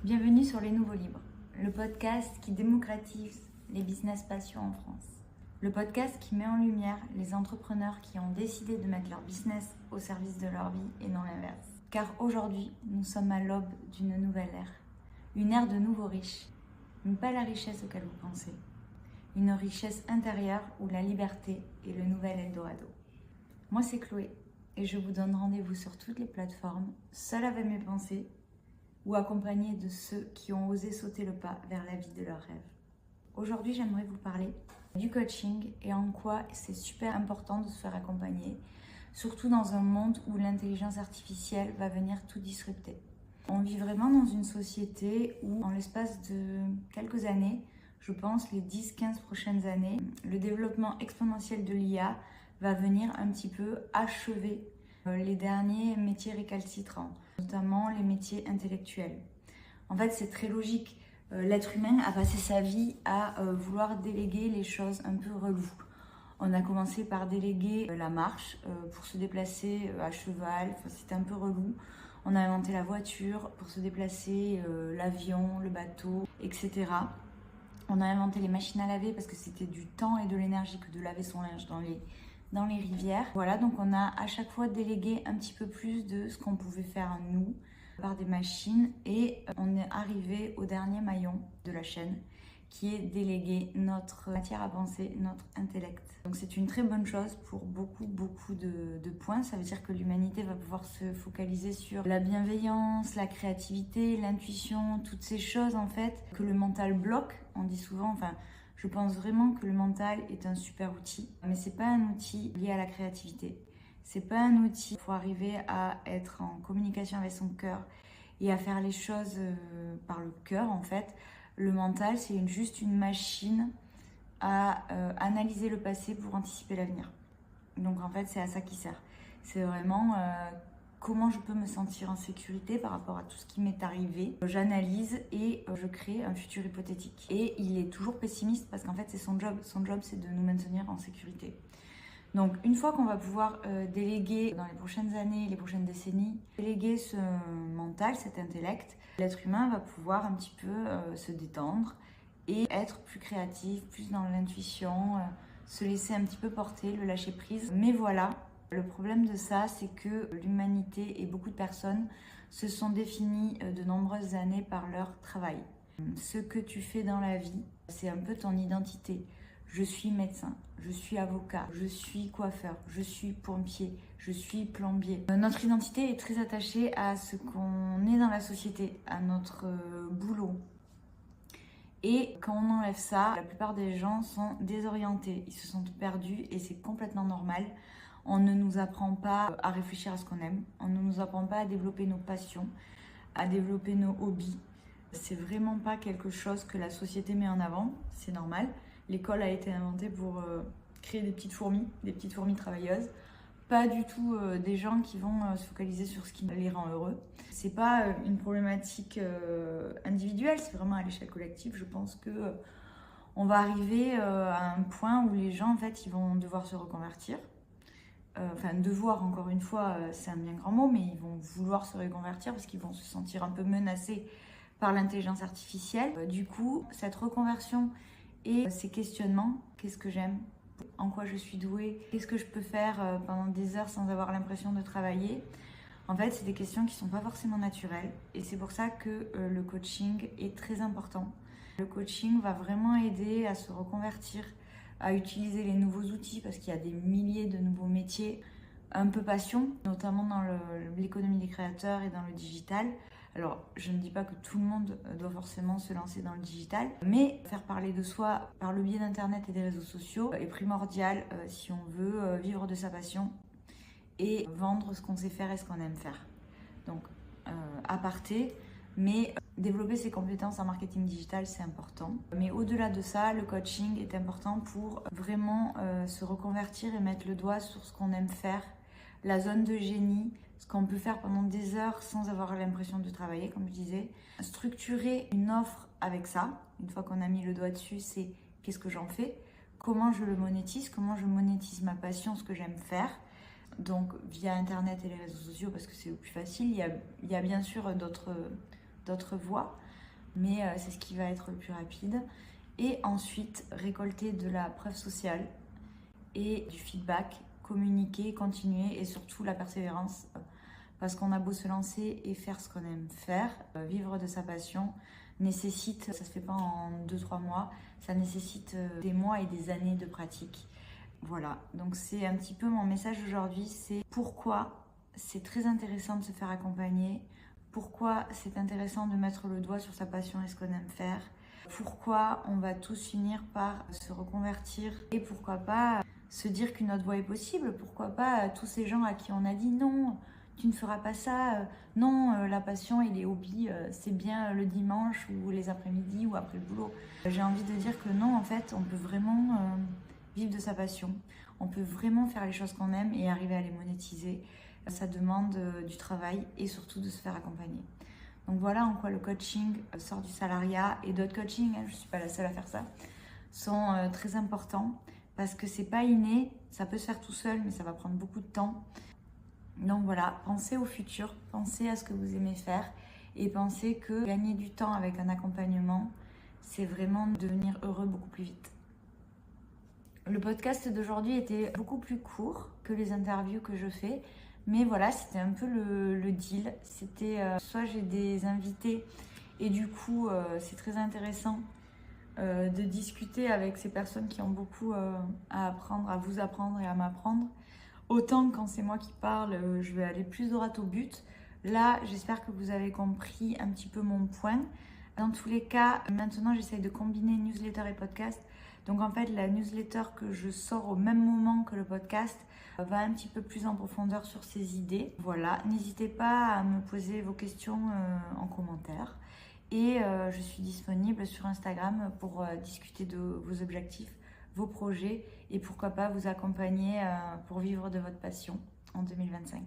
Bienvenue sur Les Nouveaux Libres, le podcast qui démocratise les business passions en France. Le podcast qui met en lumière les entrepreneurs qui ont décidé de mettre leur business au service de leur vie et non l'inverse. Car aujourd'hui, nous sommes à l'aube d'une nouvelle ère. Une ère de nouveaux riches, mais pas la richesse auquel vous pensez. Une richesse intérieure où la liberté est le nouvel Eldorado. Moi, c'est Chloé et je vous donne rendez-vous sur toutes les plateformes, seule avec mes pensées, ou accompagnée de ceux qui ont osé sauter le pas vers la vie de leurs rêves. Aujourd'hui, j'aimerais vous parler du coaching et en quoi c'est super important de se faire accompagner, surtout dans un monde où l'intelligence artificielle va venir tout disrupter. On vit vraiment dans une société où, en l'espace de quelques années, je pense les 10-15 prochaines années, le développement exponentiel de l'IA va venir un petit peu achever les derniers métiers récalcitrants, notamment les métiers intellectuels. En fait, c'est très logique. L'être humain a passé sa vie à vouloir déléguer les choses un peu reloues. On a commencé par déléguer la marche pour se déplacer à cheval, c'était un peu relou. On a inventé la voiture pour se déplacer, l'avion, le bateau, etc. On a inventé les machines à laver parce que c'était du temps et de l'énergie que de laver son linge dans les rivières. Voilà, donc on a à chaque fois délégué un petit peu plus de ce qu'on pouvait faire nous par des machines et on est arrivé au dernier maillon de la chaîne qui est déléguer notre matière à penser, notre intellect. Donc c'est une très bonne chose pour beaucoup de points. Ça veut dire que l'humanité va pouvoir se focaliser sur la bienveillance, la créativité, l'intuition, toutes ces choses en fait que le mental bloque. On dit souvent, je pense vraiment que le mental est un super outil, mais c'est pas un outil lié à la créativité. C'est pas un outil pour arriver à être en communication avec son cœur et à faire les choses par le cœur en fait. Le mental, c'est juste une machine à analyser le passé pour anticiper l'avenir. Donc en fait, c'est à ça qu'il sert. C'est vraiment comment je peux me sentir en sécurité par rapport à tout ce qui m'est arrivé. J'analyse et je crée un futur hypothétique. Et il est toujours pessimiste parce qu'en fait, c'est son job. Son job, c'est de nous maintenir en sécurité. Donc une fois qu'on va pouvoir déléguer dans les prochaines années, les prochaines décennies, déléguer ce mental, cet intellect, l'être humain va pouvoir un petit peu se détendre et être plus créatif, plus dans l'intuition, se laisser un petit peu porter, le lâcher prise. Mais voilà, le problème de ça, c'est que l'humanité et beaucoup de personnes se sont définies de nombreuses années par leur travail. Ce que tu fais dans la vie, c'est un peu ton identité. Je suis médecin, je suis avocat, je suis coiffeur, je suis pompier, je suis plombier. Notre identité est très attachée à ce qu'on est dans la société, à notre boulot. Et quand on enlève ça, la plupart des gens sont désorientés, ils se sentent perdus et c'est complètement normal. On ne nous apprend pas à réfléchir à ce qu'on aime, on ne nous apprend pas à développer nos passions, à développer nos hobbies. C'est vraiment pas quelque chose que la société met en avant, c'est normal. L'école a été inventée pour créer des petites fourmis travailleuses. Pas du tout des gens qui vont se focaliser sur ce qui les rend heureux. C'est pas une problématique individuelle, c'est vraiment à l'échelle collective. Je pense que on va arriver à un point où les gens en fait ils vont devoir se reconvertir. Devoir, encore une fois, c'est un bien grand mot, mais ils vont vouloir se reconvertir parce qu'ils vont se sentir un peu menacés par l'intelligence artificielle. Du coup, cette reconversion et ces questionnements, qu'est-ce que j'aime, en quoi je suis douée, qu'est-ce que je peux faire pendant des heures sans avoir l'impression de travailler. En fait, c'est des questions qui ne sont pas forcément naturelles et c'est pour ça que le coaching est très important. Le coaching va vraiment aider à se reconvertir, à utiliser les nouveaux outils parce qu'il y a des milliers de nouveaux métiers un peu passion, notamment dans l'économie des créateurs et dans le digital. Alors, je ne dis pas que tout le monde doit forcément se lancer dans le digital, mais faire parler de soi par le biais d'Internet et des réseaux sociaux est primordial si on veut vivre de sa passion et vendre ce qu'on sait faire et ce qu'on aime faire. Donc, aparté, mais développer ses compétences en marketing digital, c'est important. Mais au-delà de ça, le coaching est important pour vraiment se reconvertir et mettre le doigt sur ce qu'on aime faire, la zone de génie, ce qu'on peut faire pendant des heures sans avoir l'impression de travailler, comme je disais. Structurer une offre avec ça, une fois qu'on a mis le doigt dessus, c'est qu'est-ce que j'en fais, comment je le monétise, comment je monétise ma passion, ce que j'aime faire. Donc via Internet et les réseaux sociaux parce que c'est le plus facile. Il y a bien sûr d'autres voies. mais c'est ce qui va être le plus rapide. Et ensuite, récolter de la preuve sociale et du feedback, communiquer, continuer et surtout la persévérance. Parce qu'on a beau se lancer et faire ce qu'on aime faire, vivre de sa passion nécessite, ça se fait pas en 2-3 mois, ça nécessite des mois et des années de pratique. Voilà, donc c'est un petit peu mon message aujourd'hui, c'est pourquoi c'est très intéressant de se faire accompagner, pourquoi c'est intéressant de mettre le doigt sur sa passion et ce qu'on aime faire, pourquoi on va tous finir par se reconvertir et pourquoi pas se dire qu'une autre voie est possible, pourquoi pas tous ces gens à qui on a dit non, tu ne feras pas ça, non, la passion et les hobbies, c'est bien le dimanche ou les après-midi ou après le boulot. J'ai envie de dire que non, en fait, on peut vraiment vivre de sa passion, on peut vraiment faire les choses qu'on aime et arriver à les monétiser. Ça demande du travail et surtout de se faire accompagner. Donc voilà en quoi le coaching sort du salariat et d'autres coachings, je ne suis pas la seule à faire ça, sont très importants parce que c'est pas inné, ça peut se faire tout seul mais ça va prendre beaucoup de temps. Donc voilà, pensez au futur, pensez à ce que vous aimez faire et pensez que gagner du temps avec un accompagnement, c'est vraiment devenir heureux beaucoup plus vite. Le podcast d'aujourd'hui était beaucoup plus court que les interviews que je fais, mais voilà, c'était un peu le deal. C'était soit j'ai des invités et du coup c'est très intéressant de discuter avec ces personnes qui ont beaucoup à apprendre, à vous apprendre et à m'apprendre. Autant quand c'est moi qui parle, je vais aller plus droit au but. Là, j'espère que vous avez compris un petit peu mon point. Dans tous les cas, maintenant, j'essaye de combiner newsletter et podcast. Donc en fait, la newsletter que je sors au même moment que le podcast va un petit peu plus en profondeur sur ces idées. Voilà, n'hésitez pas à me poser vos questions en commentaire. Et je suis disponible sur Instagram pour discuter de vos objectifs, vos projets et pourquoi pas vous accompagner pour vivre de votre passion en 2025.